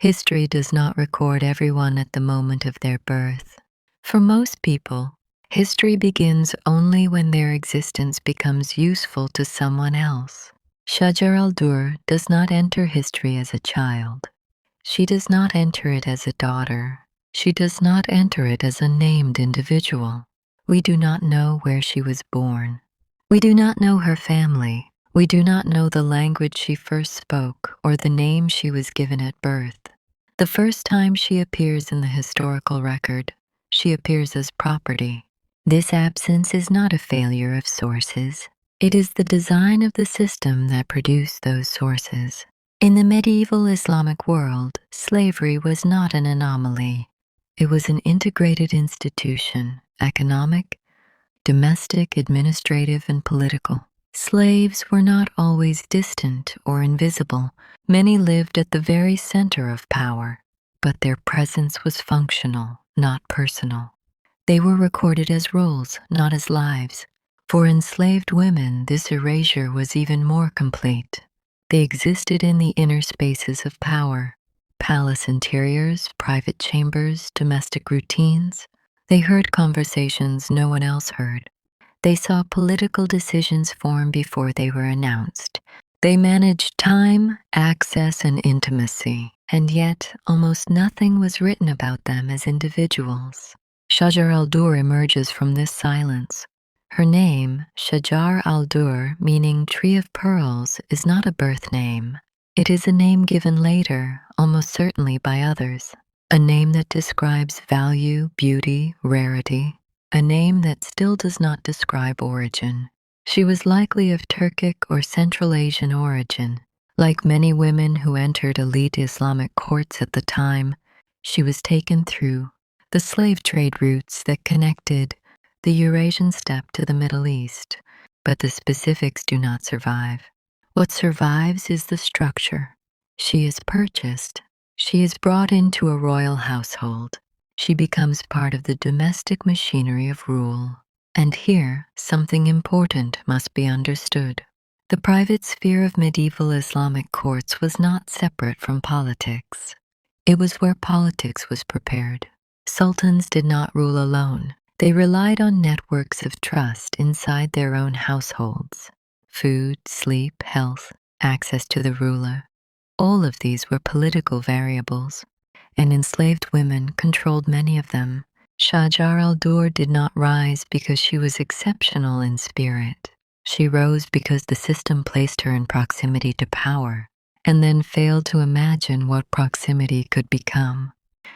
History does not record everyone at the moment of their birth. For most people, history begins only when their existence becomes useful to someone else. Shajar al-Durr does not enter history as a child. She does not enter it as a daughter. She does not enter it as a named individual. We do not know where she was born. We do not know her family. We do not know the language she first spoke or the name she was given at birth. The first time she appears in the historical record, she appears as property. This absence is not a failure of sources. It is the design of the system that produced those sources. In the medieval Islamic world, slavery was not an anomaly. It was an integrated institution, economic, domestic, administrative, and political. Slaves were not always distant or invisible. Many lived at the very center of power, but their presence was functional, not personal. They were recorded as roles, not as lives. For enslaved women, this erasure was even more complete. They existed in the inner spaces of power, palace interiors, private chambers, domestic routines. They heard conversations no one else heard. They saw political decisions form before they were announced. They managed time, access, and intimacy, and yet almost nothing was written about them as individuals. Shajar al-Durr emerges from this silence. Her name, Shajar al-Durr, meaning tree of pearls, is not a birth name. It is a name given later, almost certainly by others. A name that describes value, beauty, rarity. A name that still does not describe origin. She was likely of Turkic or Central Asian origin. Like many women who entered elite Islamic courts at the time, she was taken through the slave trade routes that connected the Eurasian steppe to the Middle East, but the specifics do not survive. What survives is the structure. She is purchased. She is brought into a royal household. She becomes part of the domestic machinery of rule. And here, something important must be understood. The private sphere of medieval Islamic courts was not separate from politics. It was where politics was prepared. Sultans did not rule alone. They relied on networks of trust inside their own households. Food, sleep, health, access to the ruler. All of these were political variables, and enslaved women controlled many of them. Shajar al-Durr did not rise because she was exceptional in spirit. She rose because the system placed her in proximity to power, and then failed to imagine what proximity could become.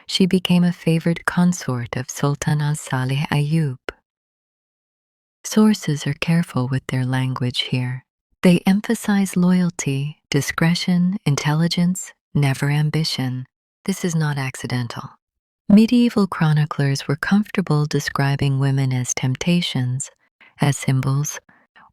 She became a favored consort of Sultan al-Salih Ayyub. Sources are careful with their language here. They emphasize loyalty, discretion, intelligence, never ambition. This is not accidental. Medieval chroniclers were comfortable describing women as temptations, as symbols,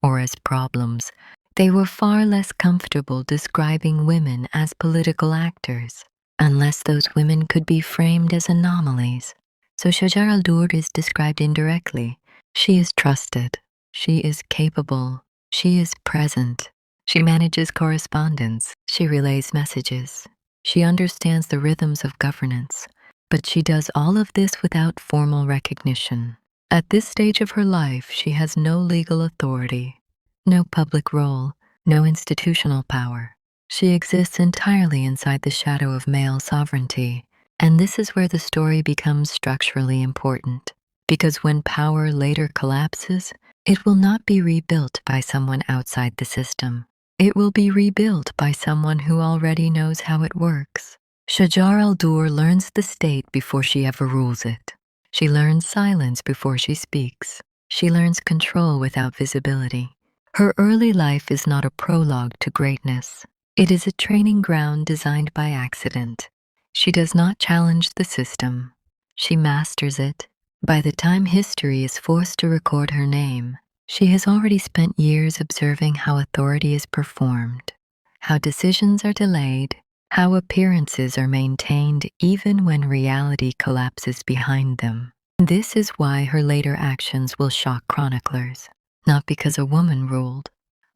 or as problems. They were far less comfortable describing women as political actors, unless those women could be framed as anomalies. So Shajar al-Durr is described indirectly. She is trusted. She is capable. She is present. She manages correspondence. She relays messages. She understands the rhythms of governance. But she does all of this without formal recognition. At this stage of her life, she has no legal authority, no public role, no institutional power. She exists entirely inside the shadow of male sovereignty, and this is where the story becomes structurally important. Because when power later collapses, it will not be rebuilt by someone outside the system. It will be rebuilt by someone who already knows how it works. Shajar al-Durr learns the state before she ever rules it. She learns silence before she speaks. She learns control without visibility. Her early life is not a prologue to greatness. It is a training ground designed by accident. She does not challenge the system. She masters it. By the time history is forced to record her name, she has already spent years observing how authority is performed, how decisions are delayed, how appearances are maintained even when reality collapses behind them. This is why her later actions will shock chroniclers, not because a woman ruled,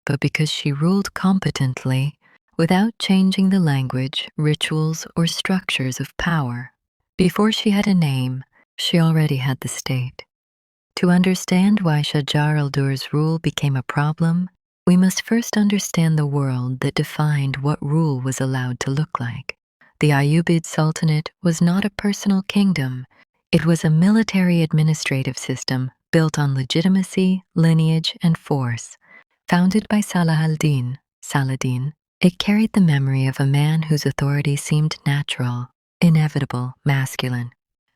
but because she ruled competently without changing the language, rituals, or structures of power. Before she had a name, she already had the state. To understand why Shajar al-Durr's rule became a problem, we must first understand the world that defined what rule was allowed to look like. The Ayyubid Sultanate was not a personal kingdom. It was a military administrative system built on legitimacy, lineage, and force. Founded by Saladin, it carried the memory of a man whose authority seemed natural, inevitable, masculine.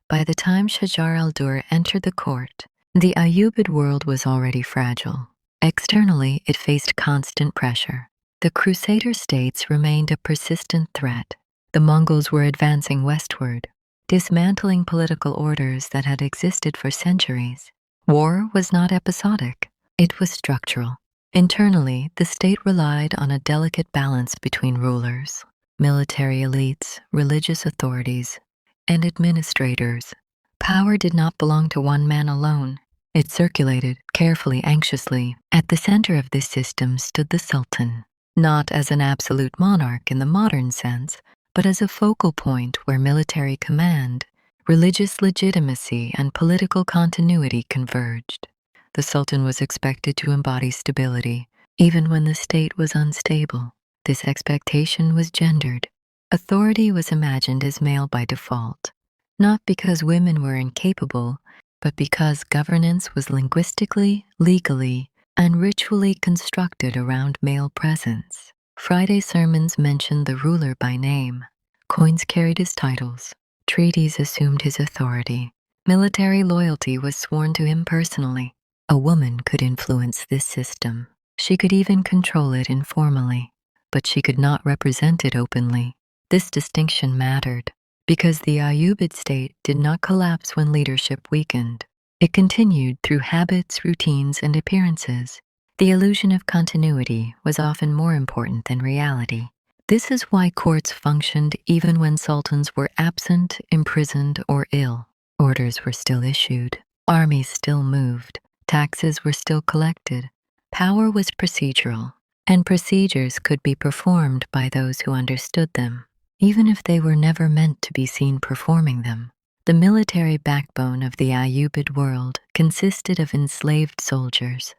By the time Shajar al-Durr entered the court, the Ayyubid world was already fragile. Externally, it faced constant pressure. The Crusader states remained a persistent threat. The Mongols were advancing westward, dismantling political orders that had existed for centuries. War was not episodic, it was structural. Internally, the state relied on a delicate balance between rulers, military elites, religious authorities, and administrators. Power did not belong to one man alone. It circulated carefully, anxiously. At the center of this system stood the sultan, not as an absolute monarch in the modern sense, but as a focal point where military command, religious legitimacy, and political continuity converged. The sultan was expected to embody stability, even when the state was unstable. This expectation was gendered. Authority was imagined as male by default, not because women were incapable, but because governance was linguistically, legally, and ritually constructed around male presence. Friday sermons mentioned the ruler by name. Coins carried his titles. Treaties assumed his authority. Military loyalty was sworn to him personally. A woman could influence this system. She could even control it informally, but she could not represent it openly. This distinction mattered because the Ayyubid state did not collapse when leadership weakened. It continued through habits, routines, and appearances. The illusion of continuity was often more important than reality. This is why courts functioned even when sultans were absent, imprisoned, or ill. Orders were still issued. Armies still moved. Taxes were still collected. Power was procedural, and procedures could be performed by those who understood them, even if they were never meant to be seen performing them. The military backbone of the Ayyubid world consisted of enslaved soldiers,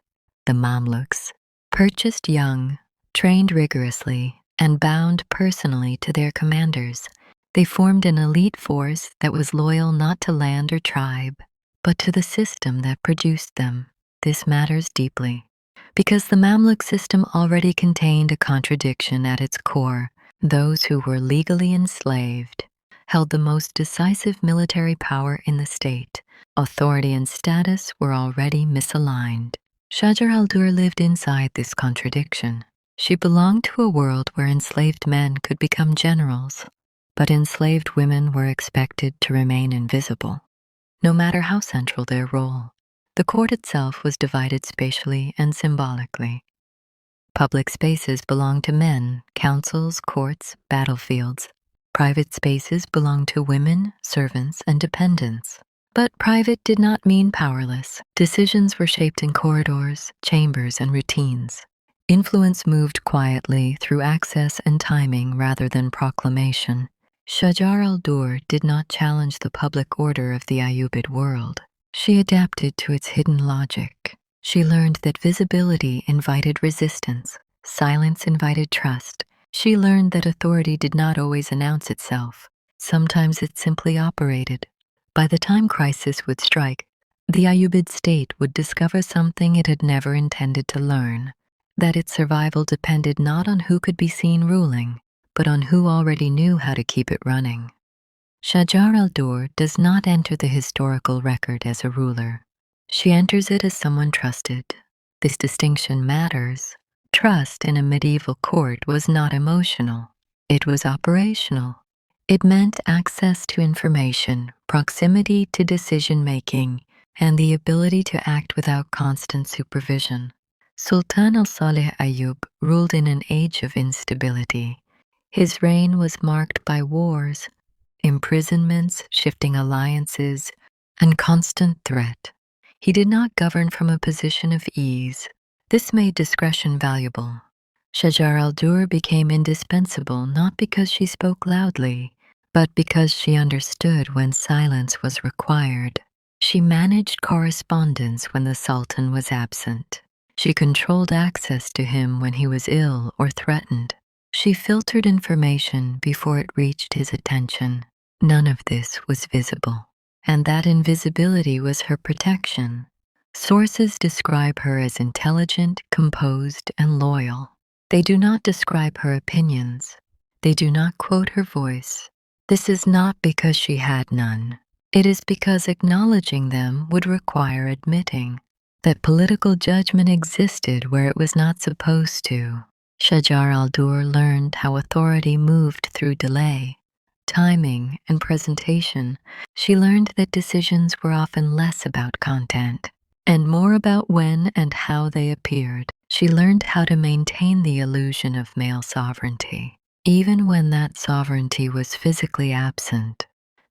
the Mamluks, purchased young, trained rigorously, and bound personally to their commanders. They formed an elite force that was loyal not to land or tribe, but to the system that produced them. This matters deeply, because the Mamluk system already contained a contradiction at its core. Those who were legally enslaved held the most decisive military power in the state. Authority and status were already misaligned. Shajar al-Durr lived inside this contradiction. She belonged to a world where enslaved men could become generals, but enslaved women were expected to remain invisible, no matter how central their role. The court itself was divided spatially and symbolically. Public spaces belonged to men, councils, courts, battlefields. Private spaces belonged to women, servants, and dependents. But private did not mean powerless. Decisions were shaped in corridors, chambers, and routines. Influence moved quietly through access and timing rather than proclamation. Shajar al-Durr did not challenge the public order of the Ayyubid world. She adapted to its hidden logic. She learned that visibility invited resistance, silence invited trust. She learned that authority did not always announce itself. Sometimes it simply operated. By the time crisis would strike, the Ayyubid state would discover something it had never intended to learn, that its survival depended not on who could be seen ruling, but on who already knew how to keep it running. Shajar al-Durr does not enter the historical record as a ruler. She enters it as someone trusted. This distinction matters. Trust in a medieval court was not emotional. It was operational. It meant access to information, proximity to decision-making, and the ability to act without constant supervision. Sultan al-Saleh Ayyub ruled in an age of instability. His reign was marked by wars, imprisonments, shifting alliances, and constant threat. He did not govern from a position of ease. This made discretion valuable. Shajar al-Durr became indispensable not because she spoke loudly, but because she understood when silence was required. She managed correspondence when the Sultan was absent. She controlled access to him when he was ill or threatened. She filtered information before it reached his attention. None of this was visible, and that invisibility was her protection. Sources describe her as intelligent, composed, and loyal. They do not describe her opinions. They do not quote her voice. This is not because she had none. It is because acknowledging them would require admitting that political judgment existed where it was not supposed to. Shajar al-Durr learned how authority moved through delay, timing, and presentation. She learned that decisions were often less about content and more about when and how they appeared. She learned how to maintain the illusion of male sovereignty, even when that sovereignty was physically absent.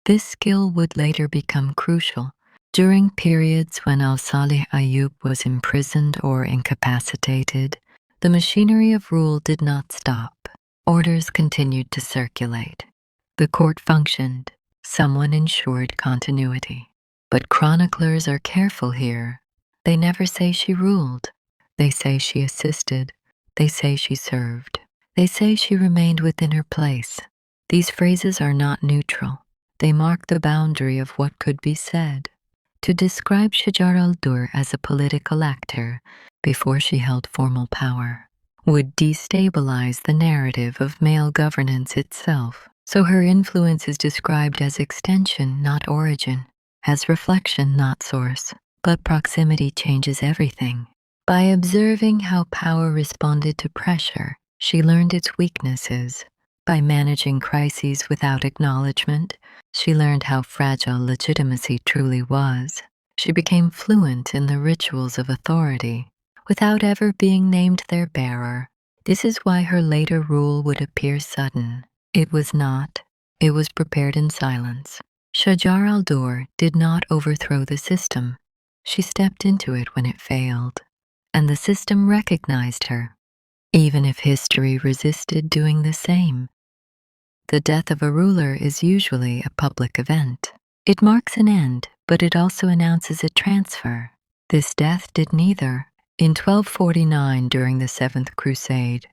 This skill would later become crucial during periods when Al-Salih Ayyub was imprisoned or incapacitated. The machinery of rule did not stop. Orders continued to circulate. The court functioned. Someone ensured continuity. But chroniclers are careful here. They never say she ruled. They say she assisted. They say she served. They say she remained within her place. These phrases are not neutral. They mark the boundary of what could be said. To describe Shajar al-Durr as a political actor before she held formal power would destabilize the narrative of male governance itself. So her influence is described as extension, not origin, as reflection, not source. But proximity changes everything. By observing how power responded to pressure, she learned its weaknesses. By managing crises without acknowledgement, she learned how fragile legitimacy truly was. She became fluent in the rituals of authority, without ever being named their bearer. This is why her later rule would appear sudden. It was not. It was prepared in silence. Shajar al-Durr did not overthrow the system. She stepped into it when it failed, and the system recognized her, even if history resisted doing the same. The death of a ruler is usually a public event. It marks an end, but it also announces a transfer. This death did neither. In 1249, during the Seventh Crusade,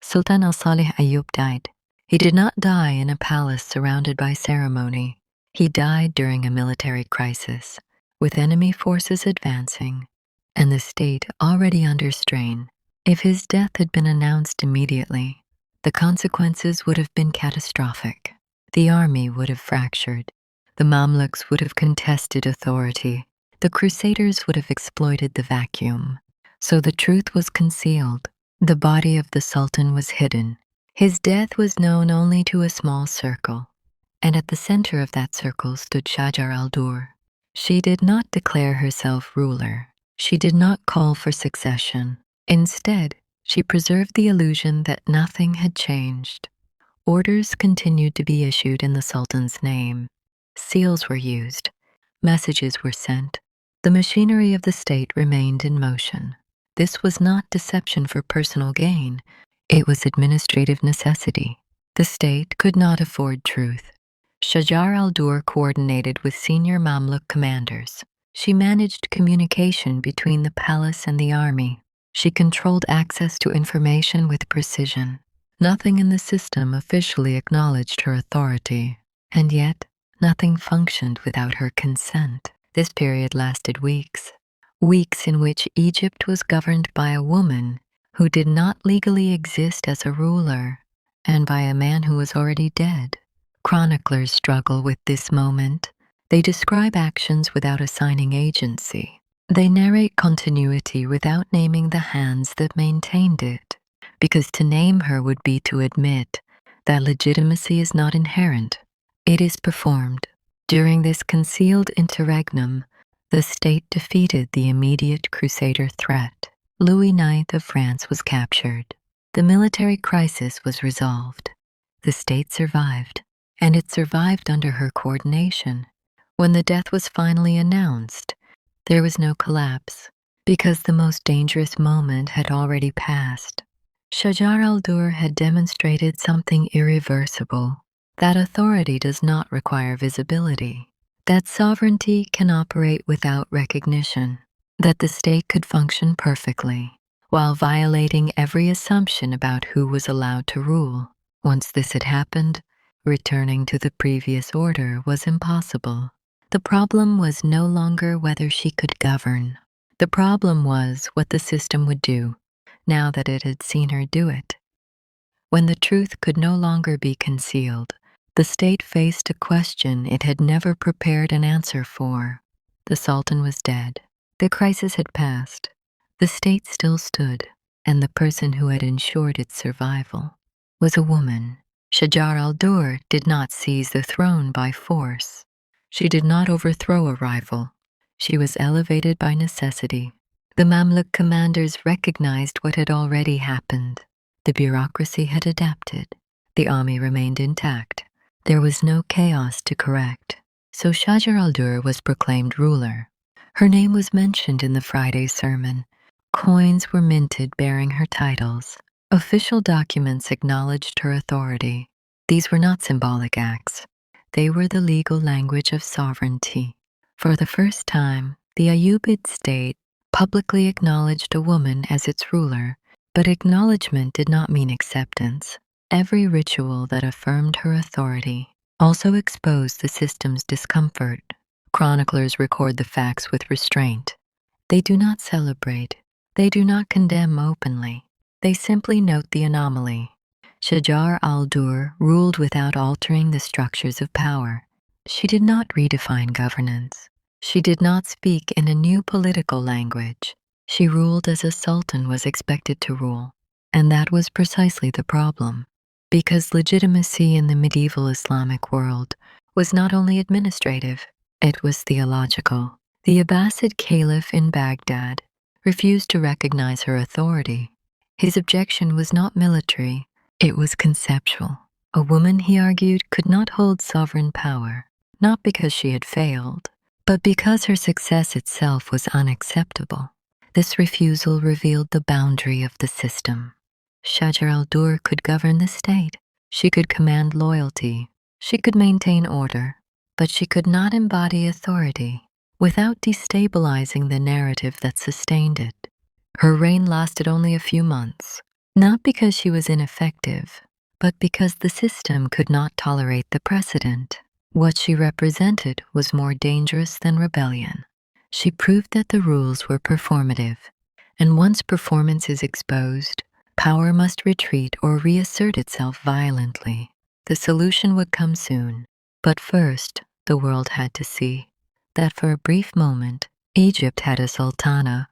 Sultan al-Salih Ayyub died. He did not die in a palace surrounded by ceremony. He died during a military crisis, with enemy forces advancing, and the state already under strain. If his death had been announced immediately, the consequences would have been catastrophic. The army would have fractured. The Mamluks would have contested authority. The Crusaders would have exploited the vacuum. So the truth was concealed. The body of the Sultan was hidden. His death was known only to a small circle, and at the center of that circle stood Shajar al-Durr. She did not declare herself ruler. She did not call for succession. Instead, she preserved the illusion that nothing had changed. Orders continued to be issued in the Sultan's name. Seals were used. Messages were sent. The machinery of the state remained in motion. This was not deception for personal gain. It was administrative necessity. The state could not afford truth. Shajar al-Durr coordinated with senior Mamluk commanders. She managed communication between the palace and the army. She controlled access to information with precision. Nothing in the system officially acknowledged her authority, and yet nothing functioned without her consent. This period lasted weeks. Weeks in which Egypt was governed by a woman who did not legally exist as a ruler, and by a man who was already dead. Chroniclers struggle with this moment. They describe actions without assigning agency. They narrate continuity without naming the hands that maintained it, because to name her would be to admit that legitimacy is not inherent. It is performed. During this concealed interregnum, the state defeated the immediate Crusader threat. Louis IX of France was captured. The military crisis was resolved. The state survived, and it survived under her coordination. When the death was finally announced, there was no collapse, because the most dangerous moment had already passed. Shajar al-Durr had demonstrated something irreversible, that authority does not require visibility, that sovereignty can operate without recognition, that the state could function perfectly, while violating every assumption about who was allowed to rule. Once this had happened, returning to the previous order was impossible. The problem was no longer whether she could govern. The problem was what the system would do, now that it had seen her do it. When the truth could no longer be concealed, the state faced a question it had never prepared an answer for. The sultan was dead. The crisis had passed. The state still stood, and the person who had ensured its survival was a woman. Shajar al-Durr did not seize the throne by force. She did not overthrow a rival. She was elevated by necessity. The Mamluk commanders recognized what had already happened. The bureaucracy had adapted. The army remained intact. There was no chaos to correct. So Shajar al-Durr was proclaimed ruler. Her name was mentioned in the Friday sermon. Coins were minted bearing her titles. Official documents acknowledged her authority. These were not symbolic acts. They were the legal language of sovereignty. For the first time, the Ayyubid state publicly acknowledged a woman as its ruler, but acknowledgement did not mean acceptance. Every ritual that affirmed her authority also exposed the system's discomfort. Chroniclers record the facts with restraint. They do not celebrate. They do not condemn openly. They simply note the anomaly. Shajar al-Durr ruled without altering the structures of power. She did not redefine governance. She did not speak in a new political language. She ruled as a sultan was expected to rule. And that was precisely the problem. Because legitimacy in the medieval Islamic world was not only administrative, it was theological. The Abbasid caliph in Baghdad refused to recognize her authority. His objection was not military, it was conceptual. A woman, he argued, could not hold sovereign power, not because she had failed, but because her success itself was unacceptable. This refusal revealed the boundary of the system. Shajar al-Durr could govern the state. She could command loyalty. She could maintain order. But she could not embody authority without destabilizing the narrative that sustained it. Her reign lasted only a few months, not because she was ineffective, but because the system could not tolerate the precedent. What she represented was more dangerous than rebellion. She proved that the rules were performative, and once performance is exposed, power must retreat or reassert itself violently. The solution would come soon, but first, the world had to see that for a brief moment, Egypt had a sultana.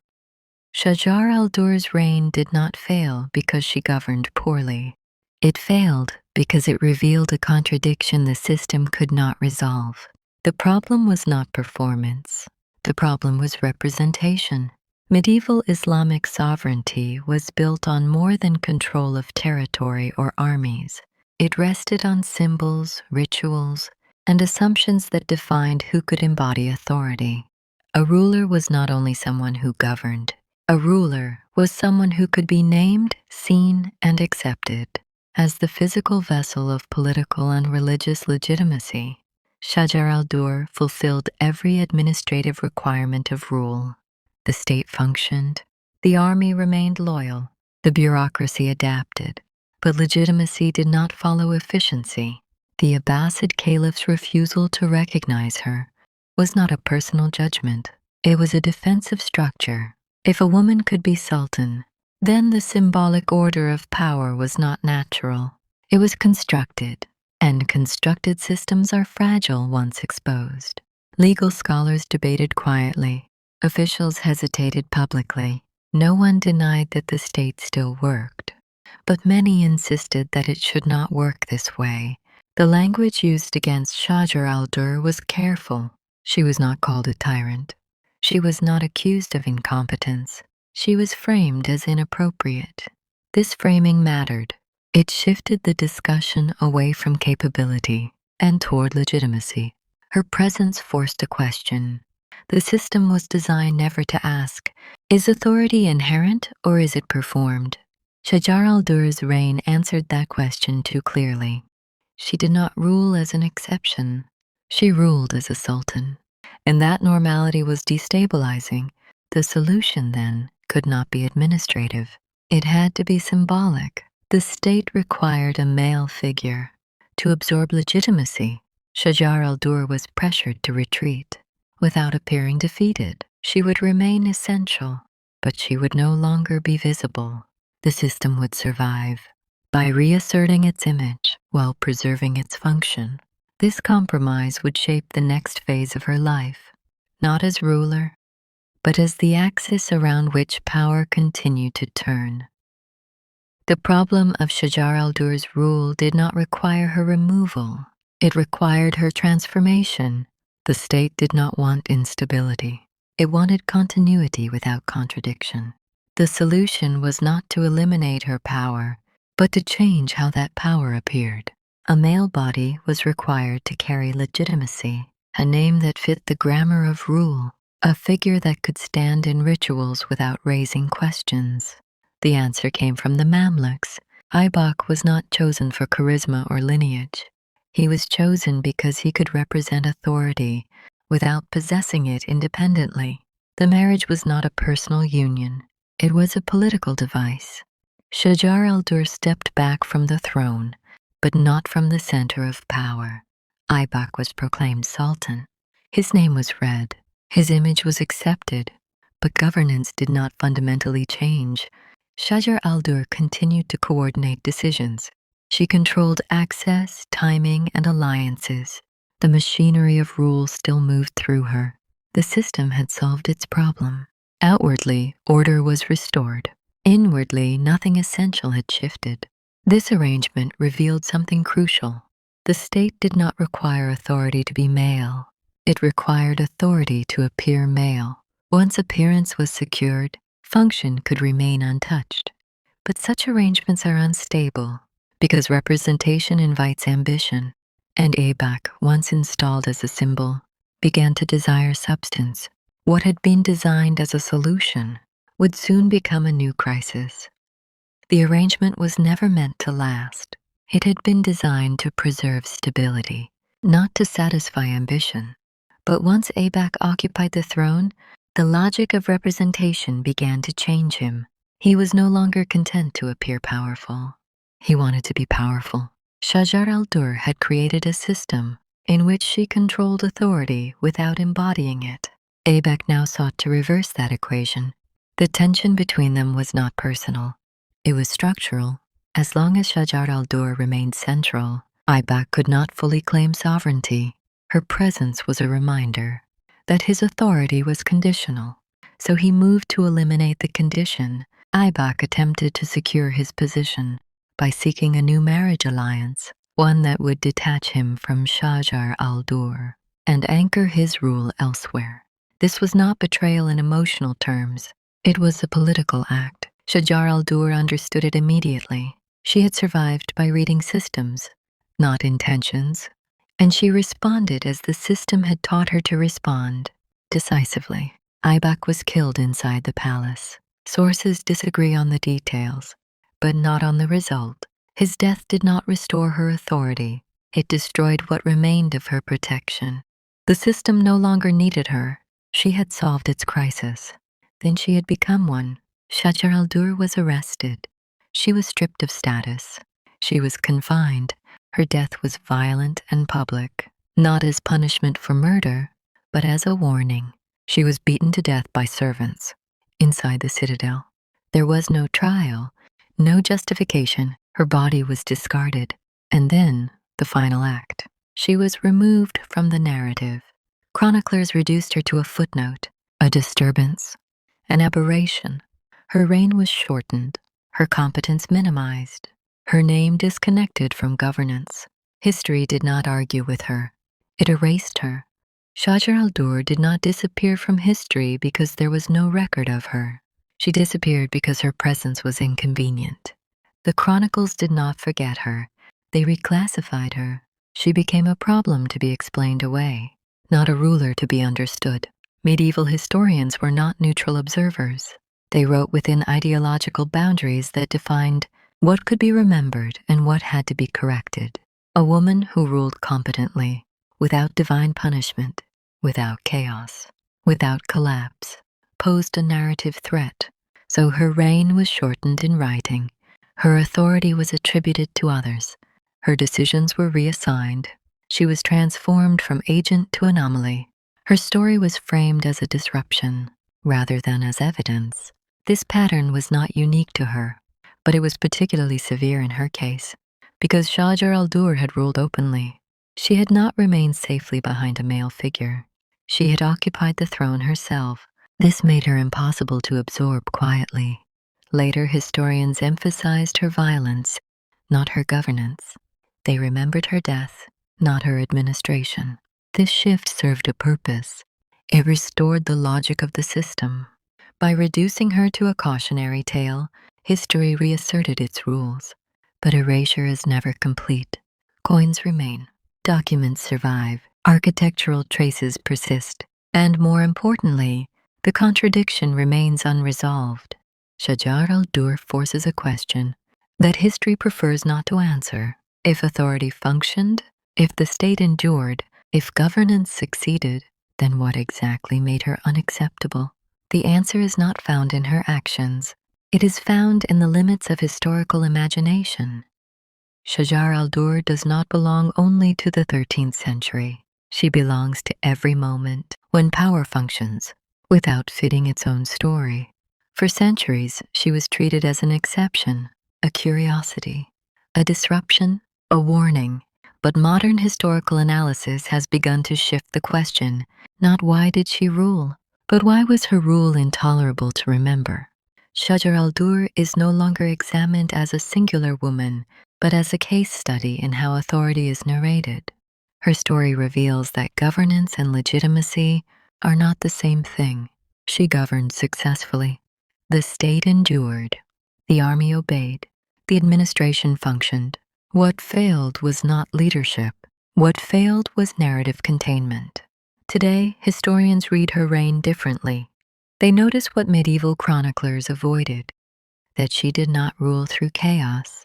Shajar al-Durr's reign did not fail because she governed poorly. It failed because it revealed a contradiction the system could not resolve. The problem was not performance. The problem was representation. Medieval Islamic sovereignty was built on more than control of territory or armies. It rested on symbols, rituals, and assumptions that defined who could embody authority. A ruler was not only someone who governed. A ruler was someone who could be named, seen, and accepted. As the physical vessel of political and religious legitimacy, Shajar al-Durr fulfilled every administrative requirement of rule. The state functioned. The army remained loyal. The bureaucracy adapted. But legitimacy did not follow efficiency. The Abbasid caliph's refusal to recognize her was not a personal judgment. It was a defensive structure. If a woman could be sultan, then the symbolic order of power was not natural. It was constructed, and constructed systems are fragile once exposed. Legal scholars debated quietly. Officials hesitated publicly. No one denied that the state still worked, but many insisted that it should not work this way. The language used against Shajar al-Durr was careful. She was not called a tyrant. She was not accused of incompetence. She was framed as inappropriate. This framing mattered. It shifted the discussion away from capability and toward legitimacy. Her presence forced a question. The system was designed never to ask, is authority inherent or is it performed? Shajar al-Durr's reign answered that question too clearly. She did not rule as an exception. She ruled as a sultan. And that normality was destabilizing. The solution, then, could not be administrative. It had to be symbolic. The state required a male figure. To absorb legitimacy, Shajar al-Durr was pressured to retreat. Without appearing defeated, she would remain essential, but she would no longer be visible. The system would survive by reasserting its image while preserving its function. This compromise would shape the next phase of her life, not as ruler, but as the axis around which power continued to turn. The problem of Shajar al-Durr's rule did not require her removal. It required her transformation. The state did not want instability. It wanted continuity without contradiction. The solution was not to eliminate her power, but to change how that power appeared. A male body was required to carry legitimacy, a name that fit the grammar of rule, a figure that could stand in rituals without raising questions. The answer came from the Mamluks. Aibak was not chosen for charisma or lineage. He was chosen because he could represent authority without possessing it independently. The marriage was not a personal union. It was a political device. Shajar al-Durr stepped back from the throne, but not from the center of power. Aibak was proclaimed sultan. His name was read. His image was accepted, but governance did not fundamentally change. Shajar al-Durr continued to coordinate decisions. She controlled access, timing, and alliances. The machinery of rule still moved through her. The system had solved its problem. Outwardly, order was restored. Inwardly, nothing essential had shifted. This arrangement revealed something crucial. The state did not require authority to be male. It required authority to appear male. Once appearance was secured, function could remain untouched. But such arrangements are unstable because representation invites ambition, and Aibak, once installed as a symbol, began to desire substance. What had been designed as a solution would soon become a new crisis. The arrangement was never meant to last. It had been designed to preserve stability, not to satisfy ambition. But once Aibak occupied the throne, the logic of representation began to change him. He was no longer content to appear powerful. He wanted to be powerful. Shajar al-Durr had created a system in which she controlled authority without embodying it. Aibak now sought to reverse that equation. The tension between them was not personal. It was structural. As long as Shajar al-Durr remained central, Aibak could not fully claim sovereignty. Her presence was a reminder that his authority was conditional. So he moved to eliminate the condition. Aibak attempted to secure his position by seeking a new marriage alliance, one that would detach him from Shajar al-Durr and anchor his rule elsewhere. This was not betrayal in emotional terms. It was a political act. Shajar al-Durr understood it immediately. She had survived by reading systems, not intentions, and she responded as the system had taught her to respond, decisively. Aibak was killed inside the palace. Sources disagree on the details, but not on the result. His death did not restore her authority. It destroyed what remained of her protection. The system no longer needed her. She had solved its crisis. Then she had become one. Shajar al-Durr was arrested. She was stripped of status. She was confined. Her death was violent and public, not as punishment for murder, but as a warning. She was beaten to death by servants inside the citadel. There was no trial, no justification. Her body was discarded. And then, the final act. She was removed from the narrative. Chroniclers reduced her to a footnote, a disturbance, an aberration. Her reign was shortened, her competence minimized, her name disconnected from governance. History did not argue with her. It erased her. Shajar al-Durr did not disappear from history because there was no record of her. She disappeared because her presence was inconvenient. The chronicles did not forget her. They reclassified her. She became a problem to be explained away, not a ruler to be understood. Medieval historians were not neutral observers. They wrote within ideological boundaries that defined what could be remembered and what had to be corrected. A woman who ruled competently, without divine punishment, without chaos, without collapse, posed a narrative threat, so her reign was shortened in writing. Her authority was attributed to others. Her decisions were reassigned. She was transformed from agent to anomaly. Her story was framed as a disruption rather than as evidence. This pattern was not unique to her, but it was particularly severe in her case, because Shajar al-Durr had ruled openly. She had not remained safely behind a male figure. She had occupied the throne herself. This made her impossible to absorb quietly. Later, historians emphasized her violence, not her governance. They remembered her death, not her administration. This shift served a purpose. It restored the logic of the system. By reducing her to a cautionary tale, history reasserted its rules. But erasure is never complete. Coins remain, documents survive, architectural traces persist, and more importantly, the contradiction remains unresolved. Shajar al-Durr forces a question that history prefers not to answer. If authority functioned, if the state endured, if governance succeeded, then what exactly made her unacceptable? The answer is not found in her actions. It is found in the limits of historical imagination. Shajar al-Durr does not belong only to the 13th century. She belongs to every moment when power functions without fitting its own story. For centuries, she was treated as an exception, a curiosity, a disruption, a warning. But modern historical analysis has begun to shift the question, not why did she rule, but why was her rule intolerable to remember? Shajar al-Durr is no longer examined as a singular woman, but as a case study in how authority is narrated. Her story reveals that governance and legitimacy are not the same thing. She governed successfully. The state endured. The army obeyed. The administration functioned. What failed was not leadership. What failed was narrative containment. Today, historians read her reign differently. They notice what medieval chroniclers avoided, that she did not rule through chaos,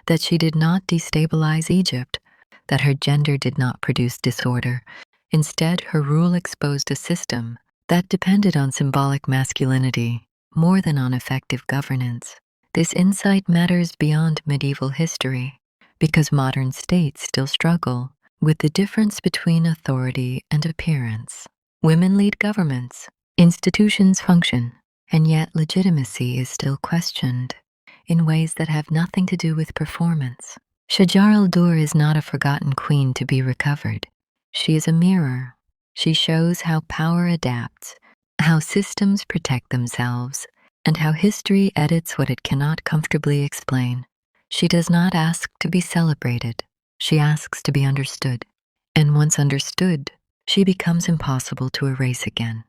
that she did not destabilize Egypt, that her gender did not produce disorder. Instead, her rule exposed a system that depended on symbolic masculinity more than on effective governance. This insight matters beyond medieval history, because modern states still struggle with the difference between authority and appearance. Women lead governments, institutions function, and yet legitimacy is still questioned in ways that have nothing to do with performance. Shajar al-Durr is not a forgotten queen to be recovered. She is a mirror. She shows how power adapts, how systems protect themselves, and how history edits what it cannot comfortably explain. She does not ask to be celebrated. She asks to be understood. And once understood, she becomes impossible to erase again.